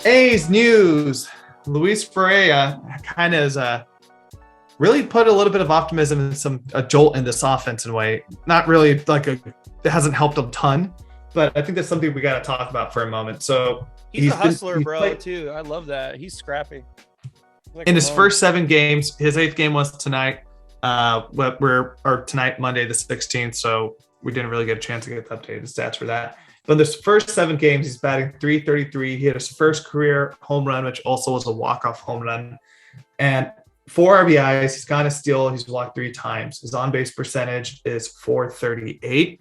A's news. Luis Barrera kind of is really put a little bit of optimism and a jolt in this offense in a way. Not really it hasn't helped a ton, but I think that's something we got to talk about for a moment. So He's a hustler, he's bro, played too. I love that. He's scrappy. He's like in his Ramon. first 7 games. His 8th game was tonight. We're tonight, Monday the 16th. So we didn't really get a chance to get the updated stats for that. But in this first 7 games, he's batting 333. He had his first career home run, which also was a walk-off home run. And 4 RBIs. He's got a steal. He's walked 3 times. His on-base percentage is 438.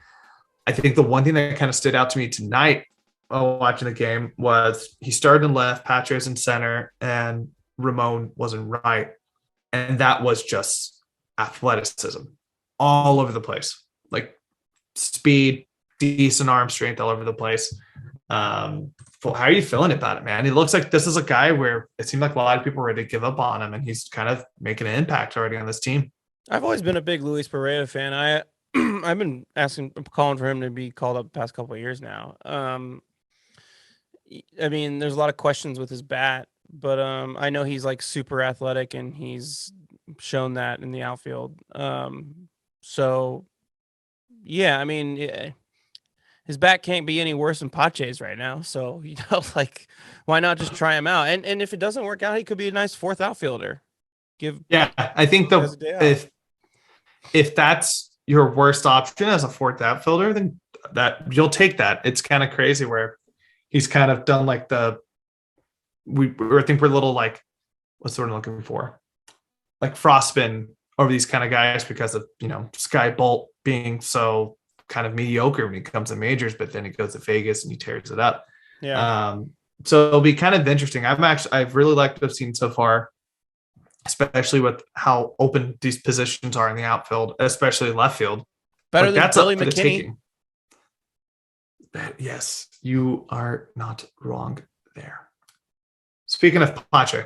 I think the one thing that kind of stood out to me tonight while watching the game was he started in left, Pache was in center, and Ramon was in right. And that was just athleticism all over the place. Like speed, decent arm strength all over the place. How are you feeling about it, man? He looks like this is a guy where it seemed like a lot of people were ready to give up on him, and he's kind of making an impact already on this team. I've always been a big Luis Barrera fan. I've been calling for him to be called up the past couple of years now. I mean, there's a lot of questions with his bat, but I know he's like super athletic, and he's shown that in the outfield. So yeah, I mean, his bat can't be any worse than Pache's right now. So like, why not just try him out? And if it doesn't work out, he could be a nice fourth outfielder. I think Guys a day off. if that's your worst option as a fourth outfielder, then that you'll take that. It's kind of crazy where he's kind of done like I think we're a little like what's the word I'm looking for? Like frostbin over these kind of guys because of Sky Bolt being so kind of mediocre when he comes to majors, but then he goes to Vegas and he tears it up. Yeah. So it'll be kind of interesting. I've really liked what I've seen so far, especially with how open these positions are in the outfield, especially left field. Better Like than that's Billy up for the McKinney. taking. Yes, you are not wrong there. Speaking of Pache,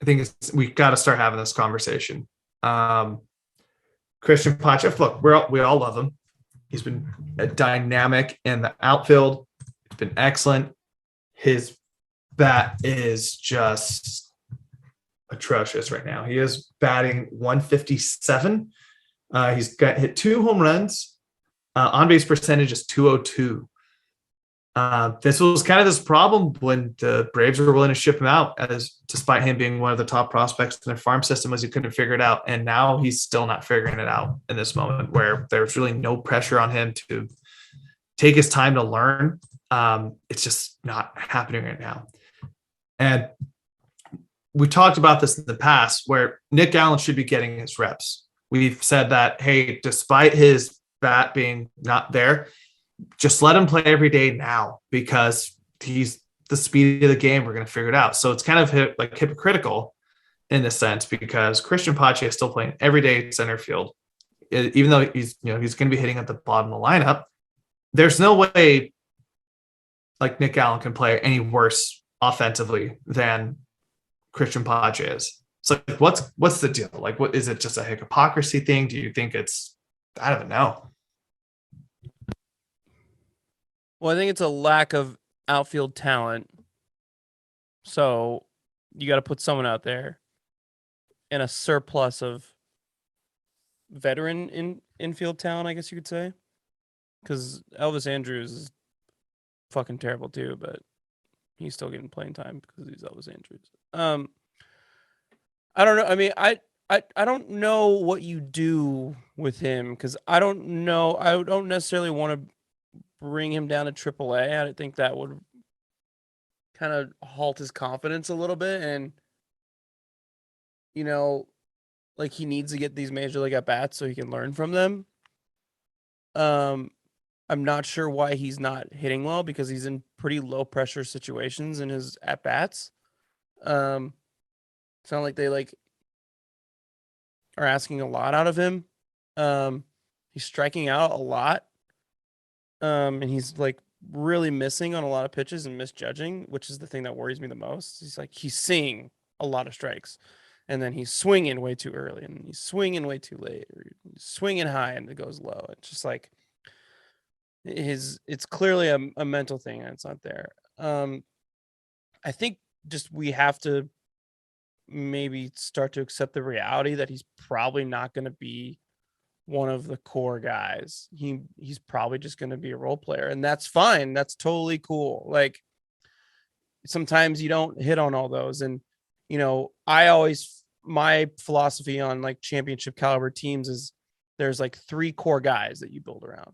I think we got to start having this conversation. Christian Pache, look, we all love him. He's been a dynamic in the outfield. It's been excellent. His bat is just atrocious right now. He is batting 157. He's got hit 2 home runs. On base percentage is 202. This was kind of this problem when the Braves were willing to ship him out, as despite him being one of the top prospects in their farm system, was he couldn't figure it out, and now he's still not figuring it out in this moment where there's really no pressure on him to take his time to learn. It's just not happening right now, and we talked about this in the past where Nick Allen should be getting his reps. We've said that, hey, despite his bat being not there, just let him play every day now because he's the speed of the game. We're going to figure it out. So it's kind of hypocritical in this sense because Christian Pache is still playing every day center field, even though he's going to be hitting at the bottom of the lineup. There's no way like Nick Allen can play any worse offensively than Christian Pache is. So what's the deal? Like, what is it? Just a hypocrisy thing? Do you think it's? I don't know. Well, I think it's a lack of outfield talent. So you got to put someone out there and a surplus of veteran infield talent, I guess you could say. Because Elvis Andrews is fucking terrible too, but he's still getting playing time because he's Elvis Andrews. I don't know. I mean, I don't know what you do with him because I don't know. I don't necessarily want to bring him down to AAA. I think that would kind of halt his confidence a little bit, and like he needs to get these major league at bats so he can learn from them. I'm not sure why he's not hitting well because he's in pretty low pressure situations in his at bats. It's not like they are asking a lot out of him. He's striking out a lot. And he's like really missing on a lot of pitches and misjudging, which is the thing that worries me the most. He's seeing a lot of strikes, and then he's swinging way too early, and he's swinging way too late, or he's swinging high and it goes low. It's just like it's clearly a mental thing, and it's not there. I think just we have to maybe start to accept the reality that he's probably not going to be one of the core guys. He's probably just going to be a role player, and that's fine. That's totally cool. Like, sometimes you don't hit on all those. And, my philosophy on like championship caliber teams is there's like 3 core guys that you build around,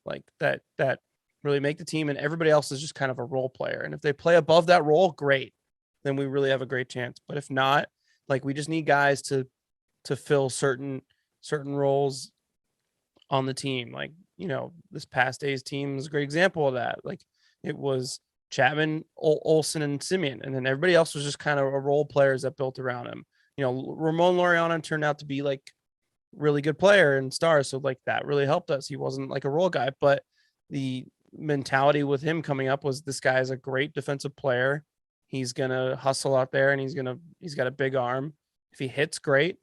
like that really make the team, and everybody else is just kind of a role player. And if they play above that role, great. Then we really have a great chance. But if not, like, we just need guys to fill certain roles on the team. Like, this past A's team is a great example of that. Like, it was Chapman, Olsen, and Simeon, and then everybody else was just kind of a role players that built around him. Ramon Laureano turned out to be like really good player and star, so like that really helped us. He wasn't like a role guy, but the mentality with him coming up was, this guy is a great defensive player. He's gonna hustle out there, and he's got a big arm. If he hits, great.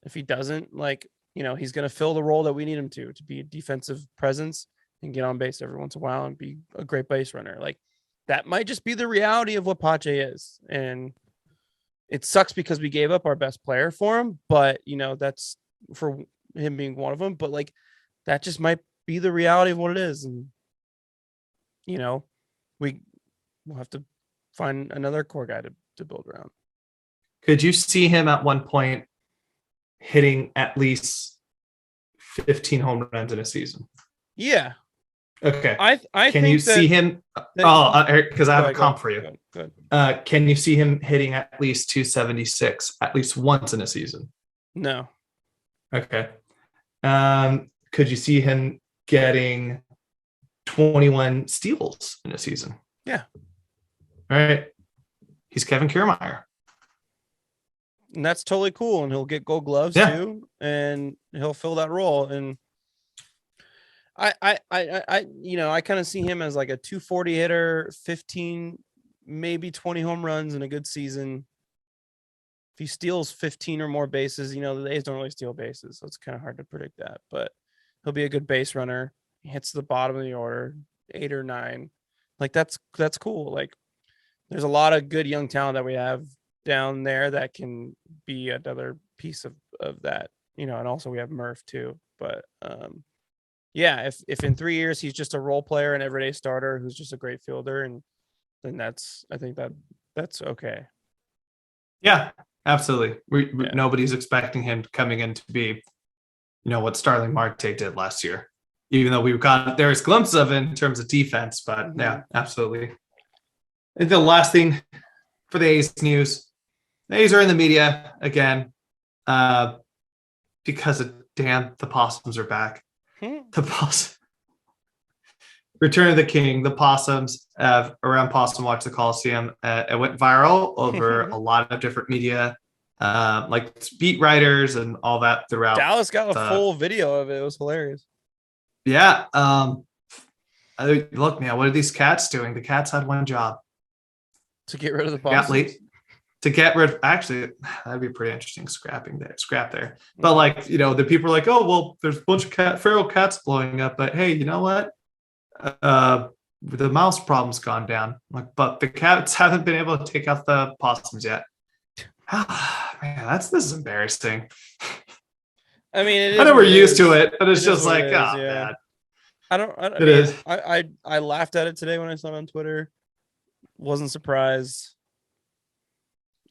If he doesn't, like, he's gonna fill the role that we need him to be a defensive presence and get on base every once in a while and be a great base runner. Like, that might just be the reality of what Pache is. And it sucks because we gave up our best player for him, but that's for him being one of them. But like, that just might be the reality of what it is. And, we'll have to find another core guy to build around. Could you see him at one point hitting at least 15 home runs in a season? Yeah. Okay. I can think you see him? Because I have a comp for you. Go ahead. Can you see him hitting at least 276 at least once in a season? No. Okay. Could you see him getting 21 steals in a season? Yeah. All right. He's Kevin Kiermaier. And that's totally cool. And he'll get gold gloves too. And he'll fill that role. And I kind of see him as like a 240 hitter, 15, maybe 20 home runs in a good season. If he steals 15 or more bases, the A's don't really steal bases, so it's kind of hard to predict that. But he'll be a good base runner. He hits the bottom of the order, 8 or 9. Like, that's cool. Like, there's a lot of good young talent that we have down there that can be another piece of that, and also we have Murph too. But yeah, if in 3 years he's just a role player and everyday starter who's just a great fielder, and then I think that's okay. Yeah, absolutely. Nobody's expecting him coming in to be, what Starling Marte did last year, even though there's glimpses of it in terms of defense. But yeah, absolutely. And the last thing for the A's news, the A's are in the media again because the Possums are back. The Possum, Return of the King, the Possums around Possum Watch the Coliseum. It went viral over a lot of different media, like beat writers and all that throughout. Dallas got a full video of it. It was hilarious. Yeah. Look, man, what are these cats doing? The cats had one job. To get rid of the Possums? To get rid of, actually, that'd be pretty interesting scrap there. But like, the people are like, oh, well, there's a bunch of feral cats blowing up, but hey, you know what? The mouse problem's gone down. Like, but the cats haven't been able to take out the possums yet. Man, this is embarrassing. I mean, I know we're used to it, but it's just like, man. It is. I laughed at it today when I saw it on Twitter. Wasn't surprised.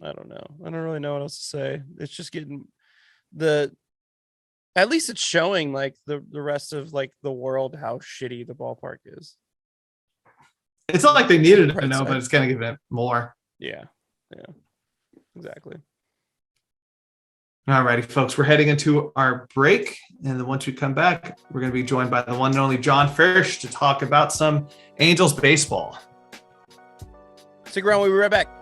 I don't know. I don't really know what else to say. It's just getting at least it's showing like the rest of like the world how shitty the ballpark is. It's not like they needed to know, but it's gonna give it more. Yeah. Exactly. All righty, folks. We're heading into our break, and then once we come back, we're going to be joined by the one and only John Fish to talk about some Angels baseball. Stick around. We'll be right back.